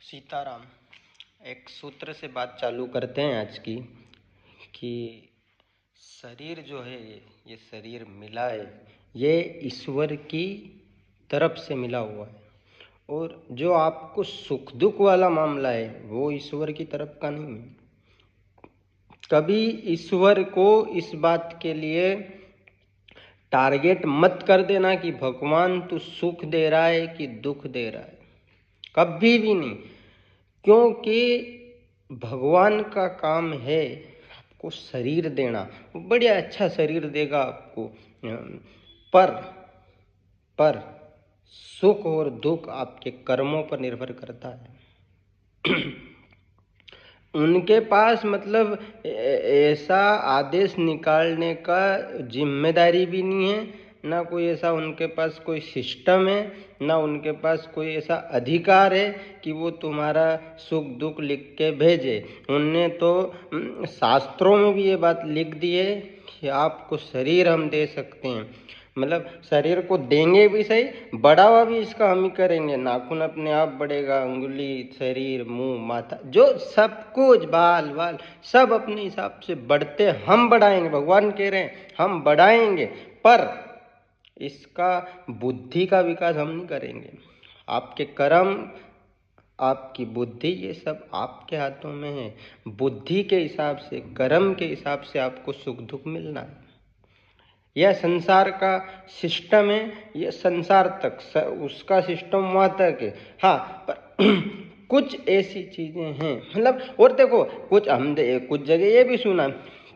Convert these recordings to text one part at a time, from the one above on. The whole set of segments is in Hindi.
सीताराम। एक सूत्र से बात चालू करते हैं आज की कि शरीर जो है ये शरीर मिला है, ये ईश्वर की तरफ से मिला हुआ है। और जो आपको सुख दुख वाला मामला है वो ईश्वर की तरफ का नहीं है। कभी ईश्वर को इस बात के लिए टारगेट मत कर देना कि भगवान तू सुख दे रहा है कि दुख दे रहा है, कभी भी नहीं। क्योंकि भगवान का काम है आपको शरीर देना, वो बढ़िया अच्छा शरीर देगा आपको, पर पर सुख और दुख आपके कर्मों पर निर्भर करता है। उनके पास मतलब ऐसा आदेश निकालने का जिम्मेदारी भी नहीं है, ना कोई ऐसा उनके पास कोई सिस्टम है, ना उनके पास कोई ऐसा अधिकार है कि वो तुम्हारा सुख दुख लिख के भेजे। उनने तो शास्त्रों में भी ये बात लिख दी है कि आपको शरीर हम दे सकते हैं, मतलब शरीर को देंगे भी सही, बढ़ावा भी इसका हम ही करेंगे। नाखून अपने आप बढ़ेगा, उंगली, शरीर, मुंह, माथा, जो सब कुछ, बाल वाल सब अपने हिसाब से बढ़ते हम बढ़ाएंगे। भगवान कह रहे हैं हम बढ़ाएंगे, पर इसका बुद्धि का विकास हम नहीं करेंगे। आपके कर्म, आपकी बुद्धि, ये सब आपके हाथों में है। बुद्धि के हिसाब से, कर्म के हिसाब से आपको सुख दुख मिलना है। यह संसार का सिस्टम है, यह संसार तक उसका सिस्टम वहाँ तक है। हाँ, पर कुछ ऐसी चीज़ें हैं, मतलब और देखो कुछ कुछ जगह ये भी सुना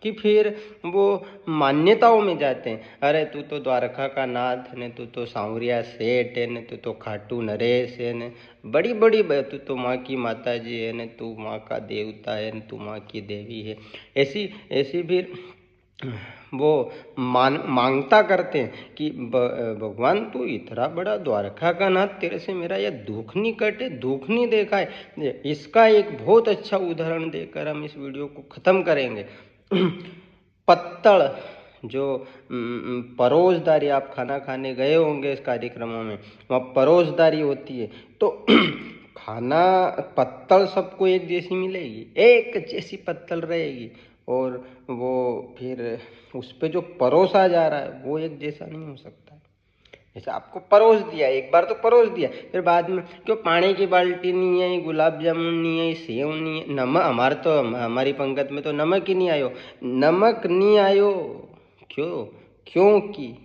कि फिर वो मान्यताओं में जाते हैं। अरे तू तो द्वारका का नाथ ने, तू तो सांवरिया सेठ है ने, तू तो खाटू नरेश है ने, बड़ी बड़ी तू तो माँ की माता जी है ने, तू माँ का देवता है ने, तू माँ की देवी है। ऐसी ऐसी फिर वो मांगता करते हैं कि भगवान तू इतना बड़ा द्वारका का नाथ, तेरे से मेरा यह दुख नहीं कटे, दुख नहीं देखा है। इसका एक बहुत अच्छा उदाहरण देकर हम इस वीडियो को ख़त्म करेंगे। पत्तल, जो परोसदारी, आप खाना खाने गए होंगे इस कार्यक्रमों में, वहाँ परोसदारी होती है, तो खाना पत्तल सबको एक जैसी मिलेगी, एक जैसी पत्तल रहेगी, और वो फिर उस पे जो परोसा जा रहा है वो एक जैसा नहीं हो सकता। जैसे आपको परोस दिया, एक बार तो परोस दिया, फिर बाद में क्यों पानी की बाल्टी नहीं है, गुलाब जामुन नहीं है, सेव नहीं है, नमक, हमारी पंगत में तो नमक ही नहीं आयो, नमक नहीं आयो। क्यों? क्योंकि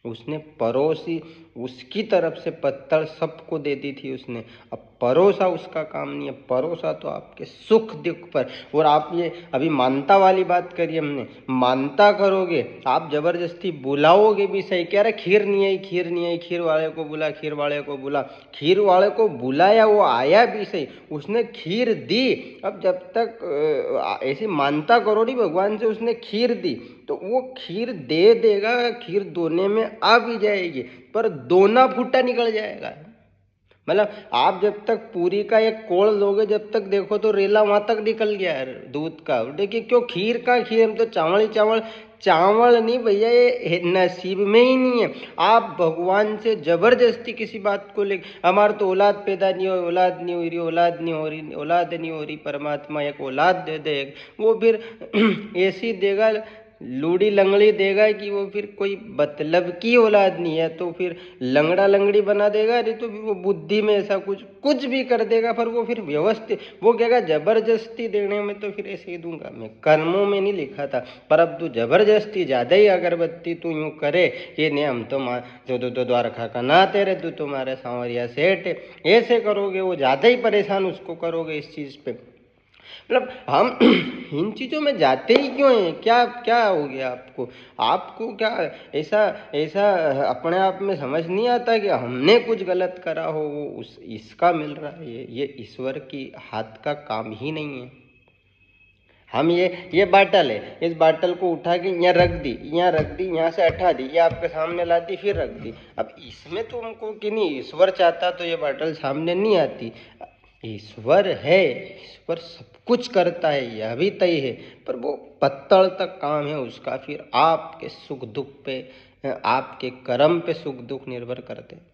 उसने परोसी, उसकी तरफ से पत्तल सबको दे दी थी उसने। अब परोसा उसका काम नहीं है, परोसा तो आपके सुख दुख पर। और आप ये अभी मानता वाली बात करी हमने, मानता करोगे, आप जबरदस्ती बुलाओगे भी सही, कह रहे खीर नहीं आई, खीर नहीं आई, खीर वाले को बुला, खीर वाले को बुला, खीर वाले को बुलाया, वो आया भी सही, उसने खीर दी। अब जब तक ऐसी मानता करो नहीं भगवान से, उसने खीर दी तो वो खीर दे देगा, खीर दोने में आ भी जाएगी, पर दोना फूटा निकल जाएगा। मतलब आप जब तक पूरी का एक कोल लोगे, जब तक देखो तो रेला वहां तक निकल गया है दूध का। देखिए क्यों खीर का खीर, हम तो चावल ही चावल, चावल नहीं भैया, ये नसीब में ही नहीं है। आप भगवान से जबरदस्ती किसी बात को ले, हमारे तो औलाद पैदा नहीं हो, औलाद नहीं हो रही, औलाद नहीं हो रही, औलाद नहीं हो रही, परमात्मा एक औलाद दे दे, वो फिर ऐसी देगा, लूड़ी लंगड़ी देगा कि वो फिर कोई मतलब की औलाद नहीं है, तो फिर लंगड़ा लंगड़ी बना देगा, नहीं तो फिर वो बुद्धि में ऐसा कुछ भी कर देगा, पर वो फिर व्यवस्थित, वो कहेगा जबरदस्ती देने में तो फिर ऐसे ही दूंगा मैं, कर्मों में नहीं लिखा था। पर अब तू जबरदस्ती ज्यादा ही अगरबत्ती तू यूं करे कि नहीं हम तो द्वारका का नाथ है रे, तू तुम्हारे सांवरिया सेठ है, ऐसे करोगे, वो ज्यादा ही परेशान उसको करोगे इस चीज पे। मतलब हम इन चीज़ों में जाते ही क्यों हैं? क्या क्या हो गया आपको? आपको क्या ऐसा ऐसा अपने आप में समझ नहीं आता कि हमने कुछ गलत करा हो, वो उस इसका मिल रहा है? ये ईश्वर की हाथ का काम ही नहीं है। हम ये बाटल है, इस बाटल को उठा के यहाँ रख दी, यहाँ रख दी, यहाँ से हटा दी, ये आपके सामने ला दी, फिर रख दी। अब इसमें तुमको कि नहीं, ईश्वर चाहता तो ये बाटल सामने नहीं आती। ईश्वर है, ईश्वर सब कुछ करता है, यह भी तय है, पर वो पत्तल तक काम है उसका। फिर आपके सुख दुख पे, आपके कर्म पे सुख दुख निर्भर करते हैं।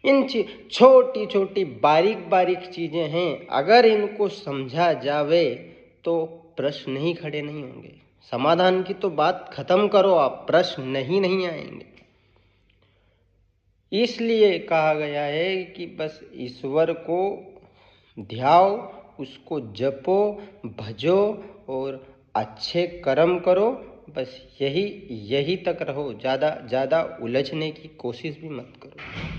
इन छोटी छोटी बारीक बारीक चीज़ें हैं, अगर इनको समझा जावे तो प्रश्न ही खड़े नहीं होंगे। समाधान की तो बात खत्म करो, आप प्रश्न नहीं आएंगे। इसलिए कहा गया है कि बस ईश्वर को ध्याओ, उसको जपो, भजो और अच्छे कर्म करो। बस यही तक रहो, ज़्यादा उलझने की कोशिश भी मत करो।